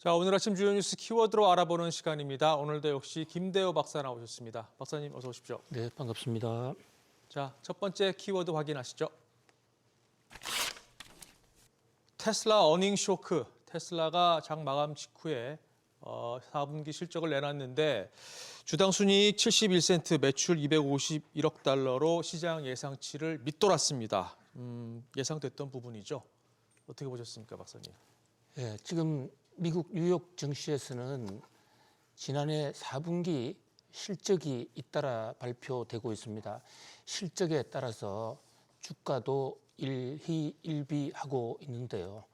자, 오늘 아침 주요 뉴스 키워드로 알아보는 시간입니다. 오늘도 역시 김대호 박사 나오셨습니다. 박사님 어서 오십시오. 네, 반갑습니다. 자, 첫 번째 키워드 확인하시죠. 테슬라 어닝 쇼크. 테슬라가 장 마감 직후에 4분기 실적을 내놨는데 주당 순이익 71센트, 매출 251억 달러로 시장 예상치를 밑돌았습니다. 예상됐던 부분이죠. 어떻게 보셨습니까, 박사님? 네, 지금 미국 뉴욕 증시에서는 지난해 4분기 실적이 잇따라 발표되고 있습니다. 실적에 따라서 주가도 일희일비하고 있는데요.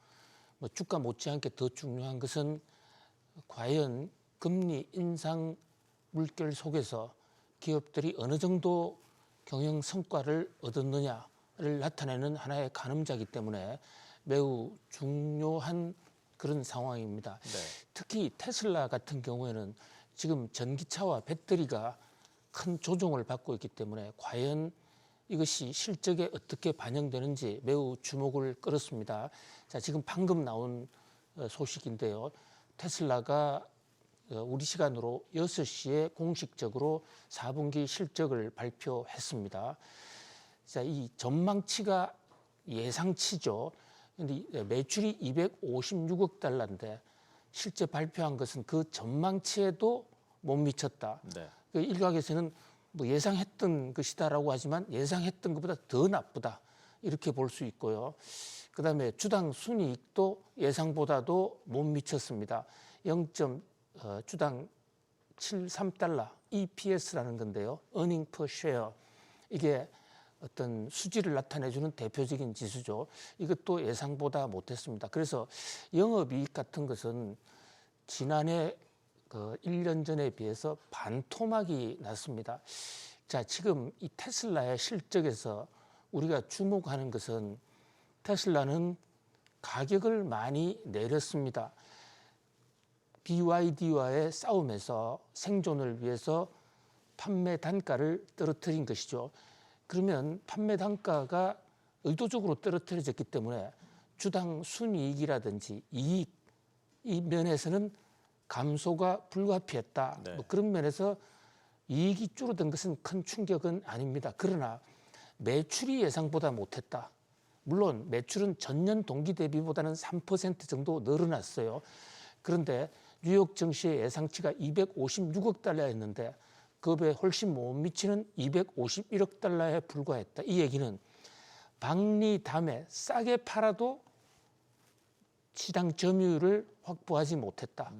주가 못지않게 더 중요한 것은 과연 금리 인상 물결 속에서 기업들이 어느 정도 경영 성과를 얻었느냐를 나타내는 하나의 가늠자이기 때문에 매우 중요한 그런 상황입니다. 네. 특히 테슬라 같은 경우에는 지금 전기차와 배터리가 큰 조정을 받고 있기 때문에 과연 이것이 실적에 어떻게 반영되는지 매우 주목을 끌었습니다. 자, 지금 방금 나온 소식인데요. 테슬라가 우리 시간으로 6시에 공식적으로 4분기 실적을 발표했습니다. 자, 이 전망치가 예상치죠. 근데 매출이 256억 달러인데 실제 발표한 것은 그 전망치에도 못 미쳤다. 네. 그 일각에서는 뭐 예상했던 것이다라고 하지만 예상했던 것보다 더 나쁘다 이렇게 볼 수 있고요. 그다음에 주당 순이익도 예상보다도 못 미쳤습니다. 주당 73달러 EPS라는 건데요. Earning per share 이게 어떤 수지를 나타내주는 대표적인 지수죠. 이것도 예상보다 못했습니다. 그래서 영업이익 같은 것은 지난해 1년 전에 비해서 반토막이 났습니다. 자, 지금 이 테슬라의 실적에서 우리가 주목하는 것은 테슬라는 가격을 많이 내렸습니다. BYD와의 싸움에서 생존을 위해서 판매 단가를 떨어뜨린 것이죠. 그러면 판매 단가가 의도적으로 떨어뜨려졌기 때문에 주당 순이익이라든지 이익 이 면에서는 감소가 불가피했다. 네. 그런 면에서 이익이 줄어든 것은 큰 충격은 아닙니다. 그러나 매출이 예상보다 못했다. 물론 매출은 전년 동기 대비보다는 3% 정도 늘어났어요. 그런데 뉴욕 증시의 예상치가 256억 달러였는데 그에 훨씬 못 미치는 251억 달러에 불과했다. 이 얘기는 박리담에 싸게 팔아도 시장 점유율을 확보하지 못했다.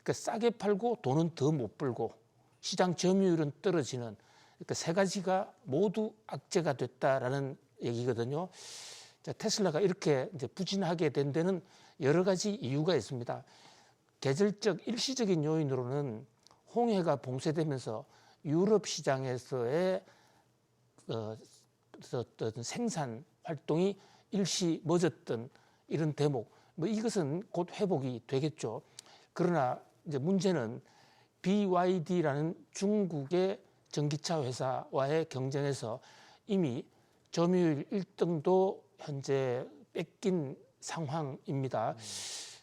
그러니까 싸게 팔고 돈은 더 못 벌고 시장 점유율은 떨어지는 그러니까 세 가지가 모두 악재가 됐다라는 얘기거든요. 자, 테슬라가 이렇게 이제 부진하게 된 데는 여러 가지 이유가 있습니다. 계절적 일시적인 요인으로는 홍해가 봉쇄되면서 유럽 시장에서의 어떤 생산 활동이 일시 멎었던 이런 대목, 이것은 곧 회복이 되겠죠. 그러나 이제 문제는 BYD라는 중국의 전기차 회사와의 경쟁에서 이미 점유율 1등도 현재 뺏긴 상황입니다.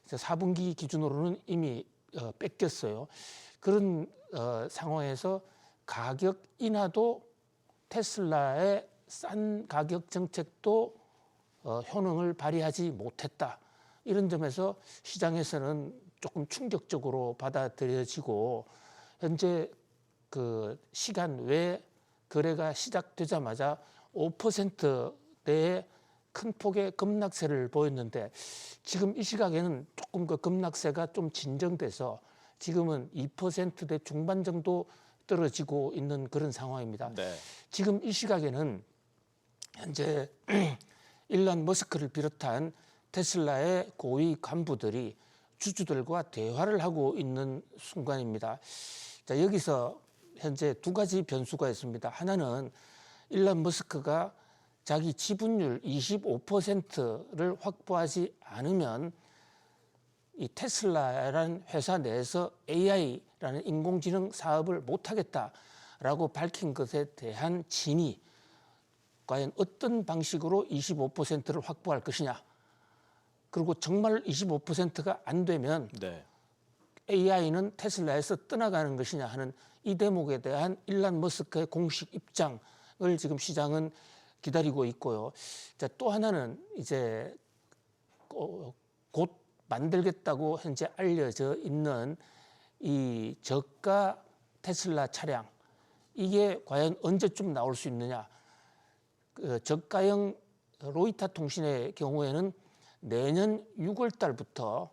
4분기 기준으로는 이미 뺏겼어요. 그런 상황에서 가격 인하도 테슬라의 싼 가격 정책도 효능을 발휘하지 못했다. 이런 점에서 시장에서는 조금 충격적으로 받아들여지고 현재 그 시간 외에 거래가 시작되자마자 5%대의 큰 폭의 급락세를 보였는데 지금 이 시각에는 조금 그 급락세가 좀 진정돼서 지금은 2%대 중반 정도 떨어지고 있는 그런 상황입니다. 네. 지금 이 시각에는 현재 일론 머스크를 비롯한 테슬라의 고위 간부들이 주주들과 대화를 하고 있는 순간입니다. 자, 여기서 현재 두 가지 변수가 있습니다. 하나는 일론 머스크가 자기 지분율 25%를 확보하지 않으면 이 테슬라라는 회사 내에서 AI라는 인공지능 사업을 못하겠다라고 밝힌 것에 대한 진위, 과연 어떤 방식으로 25%를 확보할 것이냐. 그리고 정말 25%가 안 되면 네. AI는 테슬라에서 떠나가는 것이냐 하는 이 대목에 대한 일론 머스크의 공식 입장을 지금 시장은 기다리고 있고요. 자, 또 하나는 이제 곧 만들겠다고 현재 알려져 있는 이 저가 테슬라 차량, 이게 과연 언제쯤 나올 수 있느냐. 저가형 로이터 통신의 경우에는 내년 6월 달부터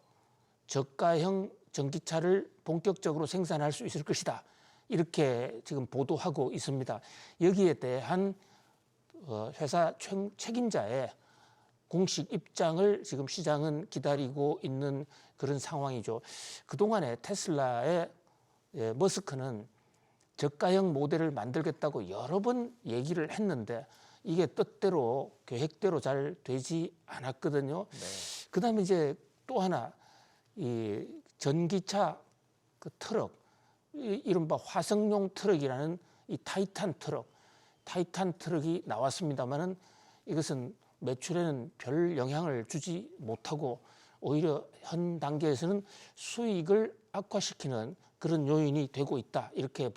저가형 전기차를 본격적으로 생산할 수 있을 것이다. 이렇게 지금 보도하고 있습니다. 여기에 대한 회사 책임자의 공식 입장을 지금 시장은 기다리고 있는 그런 상황이죠. 그동안에 테슬라의 머스크는 저가형 모델을 만들겠다고 여러 번 얘기를 했는데 이게 뜻대로 계획대로 잘 되지 않았거든요. 네. 그다음에 이제 또 하나 이 전기차 그 트럭, 이른바 화석용 트럭이라는 이 타이탄 트럭이 나왔습니다만은 이것은 매출에는 별 영향을 주지 못하고 오히려 현 단계에서는 수익을 악화시키는 그런 요인이 되고 있다. 이렇게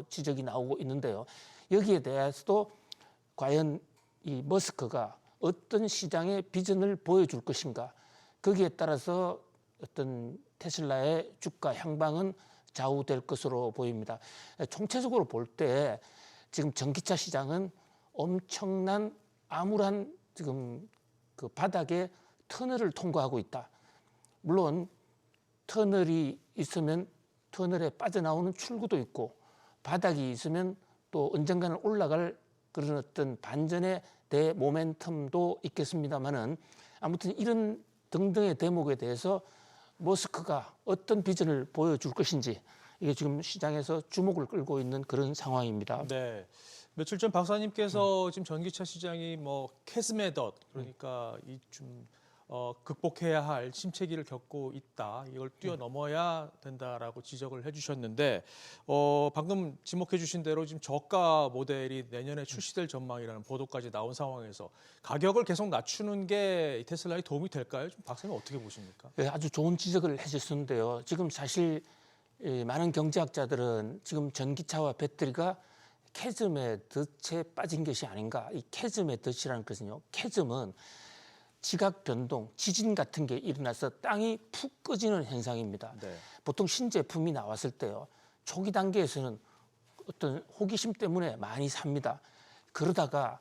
지적이 나오고 있는데요. 여기에 대해서도 과연 이 머스크가 어떤 시장의 비전을 보여줄 것인가, 거기에 따라서 어떤 테슬라의 주가 향방은 좌우될 것으로 보입니다. 총체적으로 볼 때 지금 전기차 시장은 엄청난 암울한 지금 그 바닥에 터널을 통과하고 있다. 물론 터널이 있으면 터널에 빠져나오는 출구도 있고 바닥이 있으면 또 언젠가는 올라갈 그런 어떤 반전의 대모멘텀도 있겠습니다만은 아무튼 이런 등등의 대목에 대해서 머스크가 어떤 비전을 보여줄 것인지 이게 지금 시장에서 주목을 끌고 있는 그런 상황입니다. 네. 며칠 전 박사님께서 지금 전기차 시장이 뭐 캐즘의 덫, 그러니까 이 좀 극복해야 할 침체기를 겪고 있다. 이걸 뛰어넘어야 된다라고 지적을 해주셨는데 방금 지목해주신 대로 지금 저가 모델이 내년에 출시될 전망이라는 보도까지 나온 상황에서 가격을 계속 낮추는 게 테슬라에 도움이 될까요? 좀 박사님 어떻게 보십니까? 네, 아주 좋은 지적을 해주셨는데요. 지금 사실 많은 경제학자들은 지금 전기차와 배터리가 캐즘의 덫에 빠진 것이 아닌가. 이 캐즘의 덫이라는 것은요. 캐즘은 지각 변동, 지진 같은 게 일어나서 땅이 푹 꺼지는 현상입니다. 네. 보통 신제품이 나왔을 때요. 초기 단계에서는 어떤 호기심 때문에 많이 삽니다. 그러다가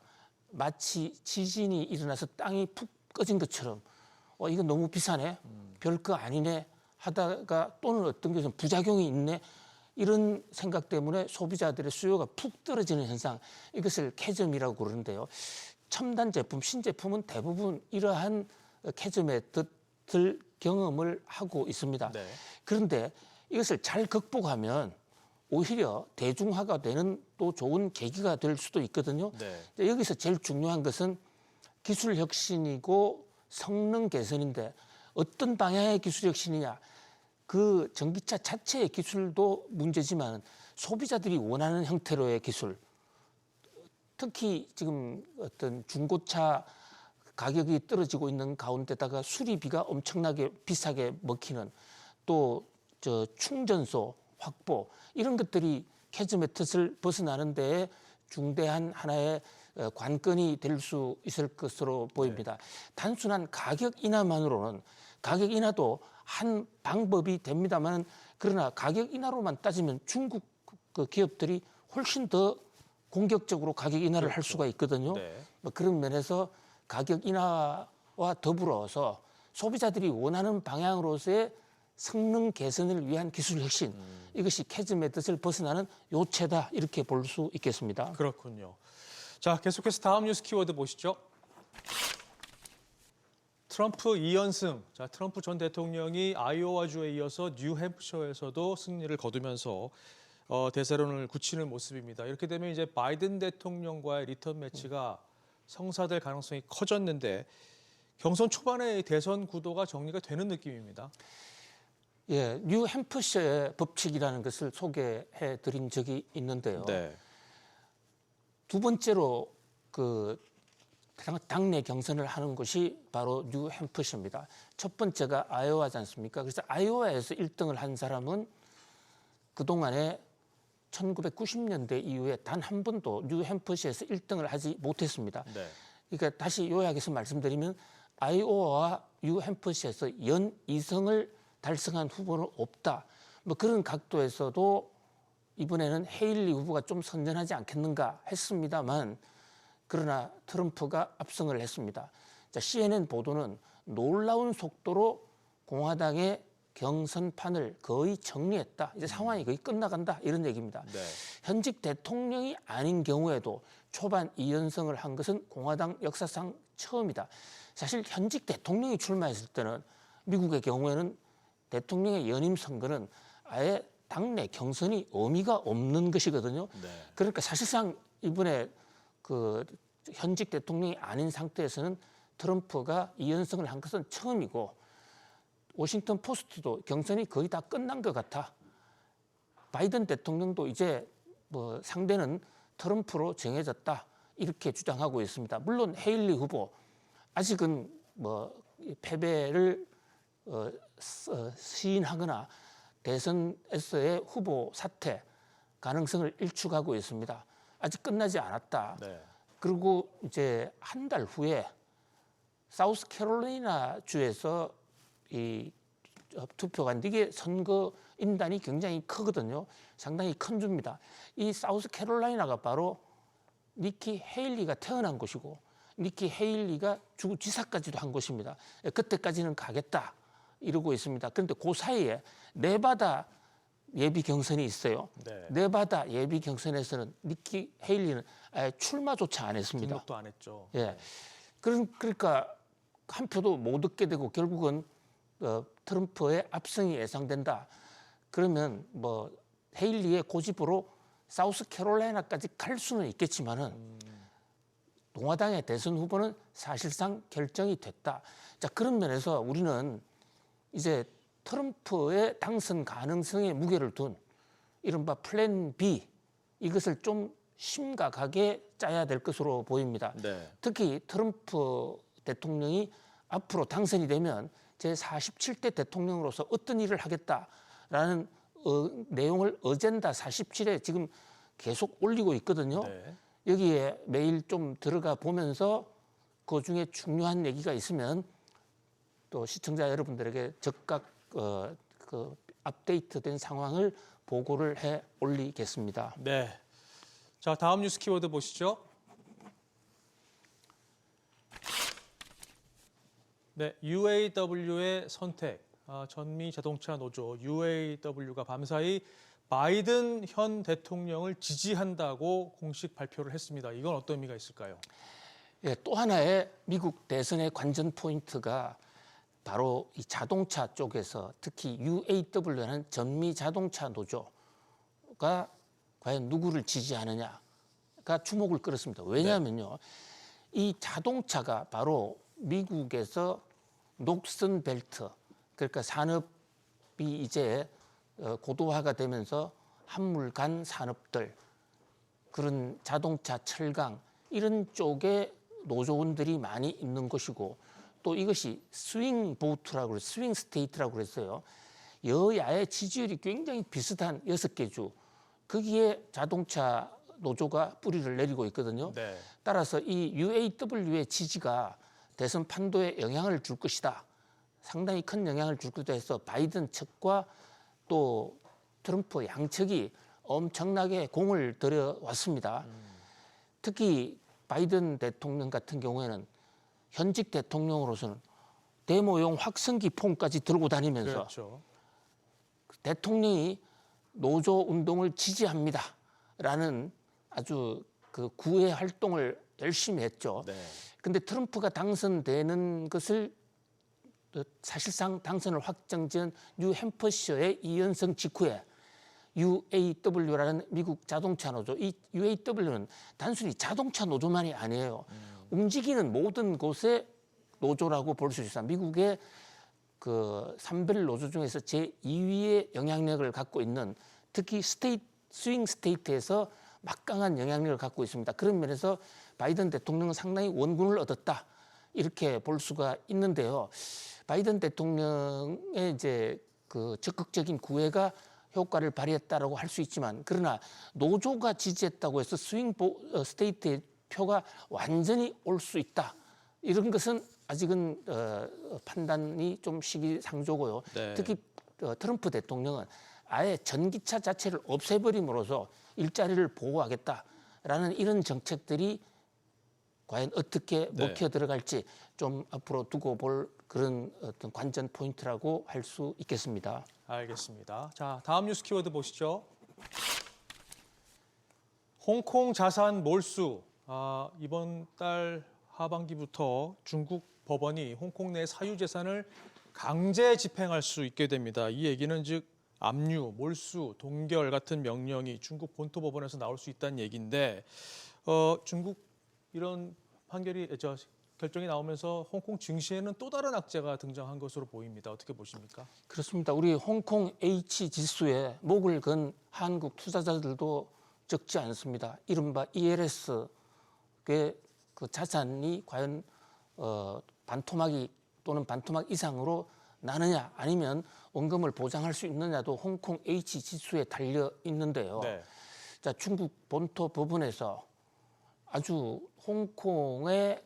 마치 지진이 일어나서 땅이 푹 꺼진 것처럼 이거 너무 비싸네, 별거 아니네 하다가 또는 어떤 것은 부작용이 있네, 이런 생각 때문에 소비자들의 수요가 푹 떨어지는 현상, 이것을 캐즘이라고 그러는데요. 첨단 제품, 신제품은 대부분 이러한 캐즘의 덫을 경험을 하고 있습니다. 네. 그런데 이것을 잘 극복하면 오히려 대중화가 되는 또 좋은 계기가 될 수도 있거든요. 네. 여기서 제일 중요한 것은 기술 혁신이고 성능 개선인데 어떤 방향의 기술 혁신이냐. 그 전기차 자체의 기술도 문제지만 소비자들이 원하는 형태로의 기술, 특히 지금 어떤 중고차 가격이 떨어지고 있는 가운데다가 수리비가 엄청나게 비싸게 먹히는 또 충전소 확보, 이런 것들이 캐즘의 덫을 벗어나는 데에 중대한 하나의 관건이 될 수 있을 것으로 보입니다. 단순한 가격 인하만으로는, 가격 인하도 한 방법이 됩니다만, 그러나 가격 인하로만 따지면 중국 그 기업들이 훨씬 더 공격적으로 가격 인하를 할 수가 있거든요. 네. 그런 면에서 가격 인하와 더불어서 소비자들이 원하는 방향으로서의 성능 개선을 위한 기술 혁신, 이것이 캐즘의 덫을 벗어나는 요체다, 이렇게 볼 수 있겠습니다. 그렇군요. 자, 계속해서 다음 뉴스 키워드 보시죠. 트럼프 2연승. 자, 트럼프 전 대통령이 아이오와주에 이어서 뉴햄프셔에서도 승리를 거두면서 대세론을 굳히는 모습입니다. 이렇게 되면 이제 바이든 대통령과의 리턴 매치가 성사될 가능성이 커졌는데 경선 초반에 대선 구도가 정리가 되는 느낌입니다. 예, 뉴햄프셔의 법칙이라는 것을 소개해 드린 적이 있는데요. 네. 두 번째로 당내 경선을 하는 곳이 바로 뉴햄프셔입니다. 첫 번째가 아이오와지 않습니까? 그래서 아이오와에서 1등을 한 사람은 그동안에 1990년대 이후에 단 한 번도 뉴햄프셔에서 1등을 하지 못했습니다. 네. 그러니까 다시 요약해서 말씀드리면 아이오와와 뉴햄프셔에서 연 2승을 달성한 후보는 없다. 뭐 그런 각도에서도 이번에는 헤일리 후보가 좀 선전하지 않겠는가 했습니다만 그러나 트럼프가 압승을 했습니다. 자, CNN 보도는 놀라운 속도로 공화당의 경선판을 거의 정리했다. 이제 상황이 거의 끝나간다. 이런 얘기입니다. 네. 현직 대통령이 아닌 경우에도 초반 2연승을 한 것은 공화당 역사상 처음이다. 사실 현직 대통령이 출마했을 때는 미국의 경우에는 대통령의 연임 선거는 아예 당내 경선이 의미가 없는 것이거든요. 네. 그러니까 사실상 이번에 그 현직 대통령이 아닌 상태에서는 트럼프가 2연승을 한 것은 처음이고 워싱턴 포스트도 경선이 거의 다 끝난 것 같아. 바이든 대통령도 이제 뭐 상대는 트럼프로 정해졌다. 이렇게 주장하고 있습니다. 물론 헤일리 후보 아직은 뭐 패배를 시인하거나 대선에서의 후보 사퇴 가능성을 일축하고 있습니다. 아직 끝나지 않았다. 네. 그리고 이제 한 달 후에 사우스캐롤라이나 주에서 이 투표가 이게 선거 인단이 굉장히 크거든요. 상당히 큰 주입니다. 이 사우스캐롤라이나가 바로 니키 헤일리가 태어난 곳이고 니키 헤일리가 주지사까지도 한 곳입니다. 그때까지는 가겠다 이러고 있습니다. 그런데 그 사이에 네바다 예비 경선이 있어요. 네. 네바다 예비 경선에서는 니키 헤일리는 아예 출마조차 안 했습니다. 등록도 안 했죠. 예. 그러니까 한 표도 못 얻게 되고 결국은 트럼프의 압승이 예상된다. 그러면 뭐 헤일리의 고집으로 사우스캐롤라이나까지 갈 수는 있겠지만은 공화당의 대선 후보는 사실상 결정이 됐다. 자, 그런 면에서 우리는 이제 트럼프의 당선 가능성에 무게를 둔 이른바 플랜 B 이것을 좀 심각하게 짜야 될 것으로 보입니다. 네. 특히 트럼프 대통령이 앞으로 당선이 되면 제47대 대통령으로서 어떤 일을 하겠다라는 내용을 어젠다 47에 지금 계속 올리고 있거든요. 네. 여기에 매일 좀 들어가 보면서 그 중에 중요한 얘기가 있으면 또 시청자 여러분들에게 즉각 그 업데이트된 상황을 보고를 해 올리겠습니다. 네. 자, 다음 뉴스 키워드 보시죠. 네, UAW의 선택. 전미 자동차 노조 UAW가 밤사이 바이든 현 대통령을 지지한다고 공식 발표를 했습니다. 이건 어떤 의미가 있을까요? 예, 또 하나의 미국 대선의 관전 포인트가 바로 이 자동차 쪽에서 특히 UAW라는 전미 자동차 노조가 과연 누구를 지지하느냐가 주목을 끌었습니다. 왜냐하면요, 이 자동차가 바로 미국에서 녹슨 벨트, 그러니까 산업이 이제 고도화가 되면서 한물간 산업들, 그런 자동차, 철강 이런 쪽에 노조원들이 많이 있는 것이고 또 이것이 스윙 보트라고 그래서 스윙 스테이트라고 그랬어요. 여야의 지지율이 굉장히 비슷한 6개 주, 거기에 자동차 노조가 뿌리를 내리고 있거든요. 네. 따라서 이 UAW의 지지가 대선 판도에 영향을 줄 것이다. 상당히 큰 영향을 줄 것이다 해서 바이든 측과 또 트럼프 양측이 엄청나게 공을 들여왔습니다. 특히 바이든 대통령 같은 경우에는 현직 대통령으로서는 데모용 확성기 폰까지 들고 다니면서 그렇죠. 대통령이 노조 운동을 지지합니다라는 아주 그 구애 활동을 열심히 했죠. 네. 근데 트럼프가 당선되는 것을 사실상 당선을 확정지은 뉴햄퍼셔의 2연승 직후에 UAW라는 미국 자동차 노조, 이 UAW는 단순히 자동차 노조만이 아니에요. 움직이는 모든 곳의 노조라고 볼 수 있습니다. 미국의 그 산별 노조 중에서 제2위의 영향력을 갖고 있는 특히 스윙 스테이트에서 막강한 영향력을 갖고 있습니다. 그런 면에서 바이든 대통령은 상당히 원군을 얻었다 이렇게 볼 수가 있는데요. 바이든 대통령의 이제 그 적극적인 구애가 효과를 발휘했다라고 할 수 있지만 그러나 노조가 지지했다고 해서 스윙 스테이트의 표가 완전히 올 수 있다. 이런 것은 아직은 판단이 좀 시기상조고요. 네. 특히 트럼프 대통령은 아예 전기차 자체를 없애버림으로써 일자리를 보호하겠다라는 이런 정책들이 과연 어떻게 네. 먹혀 들어갈지 좀 앞으로 두고 볼 그런 어떤 관전 포인트라고 할 수 있겠습니다. 알겠습니다. 자, 다음 뉴스 키워드 보시죠. 홍콩 자산 몰수. 이번 달 하반기부터 중국 법원이 홍콩 내 사유 재산을 강제 집행할 수 있게 됩니다. 이 얘기는 즉 압류, 몰수, 동결 같은 명령이 중국 본토 법원에서 나올 수 있다는 얘기인데 중국 이런 결정이 나오면서 홍콩 증시에는 또 다른 악재가 등장한 것으로 보입니다. 어떻게 보십니까? 그렇습니다. 우리 홍콩 H 지수에 목을 건 한국 투자자들도 적지 않습니다. 이른바 ELS의 그 자산이 과연 반토막이 또는 반토막 이상으로 나느냐 아니면 원금을 보장할 수 있느냐도 홍콩 H 지수에 달려 있는데요. 네. 자, 중국 본토 법원에서 아주 홍콩의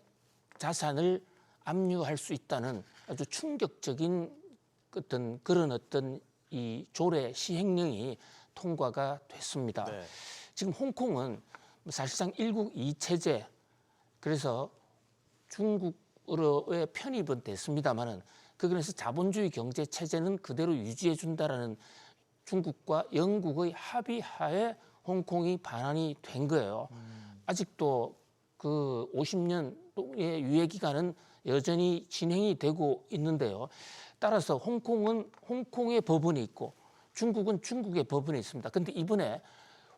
자산을 압류할 수 있다는 아주 충격적인 그런 이 조례 시행령이 통과가 됐습니다. 네. 지금 홍콩은 사실상 일국 이체제 그래서 중국으로의 편입은 됐습니다만은 그래서 자본주의 경제 체제는 그대로 유지해 준다라는 중국과 영국의 합의하에 홍콩이 반환이 된 거예요. 아직도 그 50년의 유예 기간은 여전히 진행이 되고 있는데요. 따라서 홍콩은 홍콩의 법원이 있고 중국은 중국의 법원이 있습니다. 그런데 이번에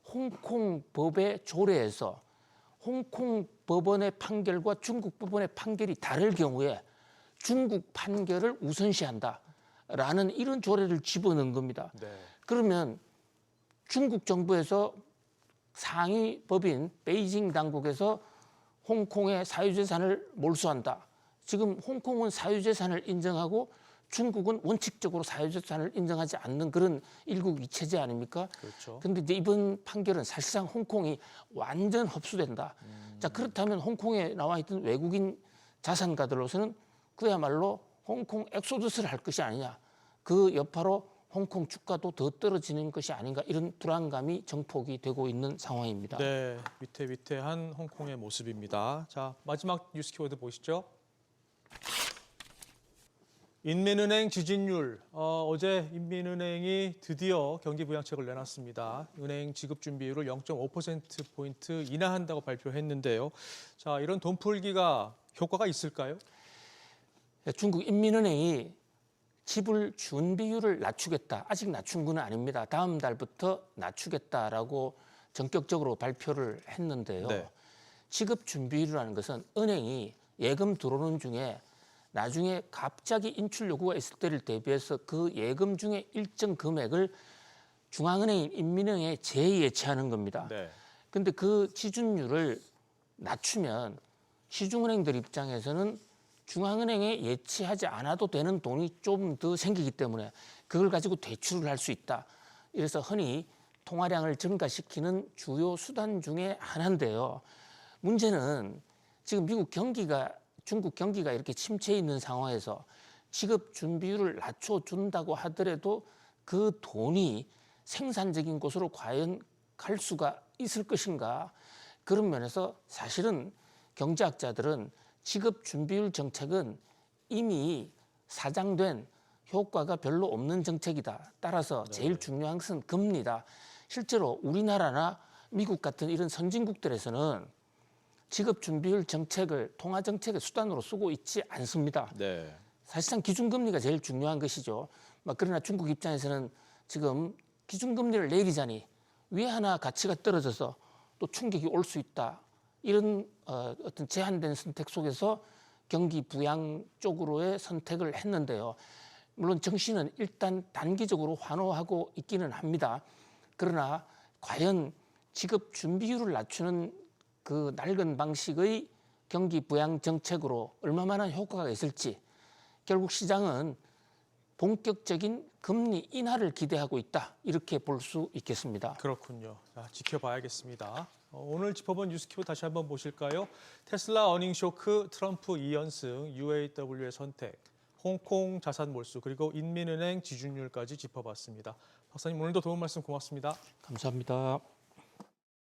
홍콩 법의 조례에서 홍콩 법원의 판결과 중국 법원의 판결이 다를 경우에 중국 판결을 우선시한다라는 이런 조례를 집어넣은 겁니다. 네. 그러면 중국 정부에서 상위 법인 베이징 당국에서 홍콩의 사유재산을 몰수한다. 지금 홍콩은 사유재산을 인정하고 중국은 원칙적으로 사유재산을 인정하지 않는 그런 일국 이체제 아닙니까? 그렇죠. 그런데 이제 이번 판결은 사실상 홍콩이 완전 흡수된다. 자, 그렇다면 홍콩에 나와 있던 외국인 자산가들로서는 그야말로 홍콩 엑소더스를 할 것이 아니냐. 그 여파로 홍콩 주가도 더 떨어지는 것이 아닌가 이런 불안감이 정폭이 되고 있는 상황입니다. 네, 위태위태한 홍콩의 모습입니다. 자, 마지막 뉴스 키워드 보시죠. 인민은행 지진율. 어제 인민은행이 드디어 경기부양책을 내놨습니다. 은행 지급 준비율을 0.5%포인트 인하한다고 발표했는데요. 자, 이런 돈 풀기가 효과가 있을까요? 중국 인민은행이 지불 준비율을 낮추겠다. 아직 낮춘 건 아닙니다. 다음 달부터 낮추겠다라고 전격적으로 발표를 했는데요. 네. 지급 준비율이라는 것은 은행이 예금 들어오는 중에 나중에 갑자기 인출 요구가 있을 때를 대비해서 그 예금 중에 일정 금액을 중앙은행인 인민은행에 재예치하는 겁니다. 네. 그런데 그 지준율을 낮추면 시중은행들 입장에서는 중앙은행에 예치하지 않아도 되는 돈이 좀 더 생기기 때문에 그걸 가지고 대출을 할 수 있다. 이래서 흔히 통화량을 증가시키는 주요 수단 중에 하나인데요. 문제는 지금 중국 경기가 이렇게 침체해 있는 상황에서 지급 준비율을 낮춰준다고 하더라도 그 돈이 생산적인 곳으로 과연 갈 수가 있을 것인가. 그런 면에서 사실은 경제학자들은 지급 준비율 정책은 이미 사장된 효과가 별로 없는 정책이다. 따라서 제일 중요한 것은 금리다. 실제로 우리나라나 미국 같은 이런 선진국들에서는 지급 준비율 정책을 통화 정책의 수단으로 쓰고 있지 않습니다. 네. 사실상 기준금리가 제일 중요한 것이죠. 그러나 중국 입장에서는 지금 기준금리를 내리자니 위 하나 가치가 떨어져서 또 충격이 올 수 있다. 이런 어떤 제한된 선택 속에서 경기 부양 쪽으로의 선택을 했는데요. 물론 정시는 일단 단기적으로 환호하고 있기는 합니다. 그러나 과연 지급 준비율을 낮추는 그 낡은 방식의 경기 부양 정책으로 얼마만한 효과가 있을지 결국 시장은 본격적인 금리 인하를 기대하고 있다. 이렇게 볼 수 있겠습니다. 그렇군요. 자, 지켜봐야겠습니다. 오늘 짚어본 뉴스키워 다시 한번 보실까요? 테슬라 어닝 쇼크, 트럼프 2연승, UAW의 선택, 홍콩 자산 몰수, 그리고 인민은행 지준율까지 짚어봤습니다. 박사님 오늘도 도움 말씀 고맙습니다. 감사합니다.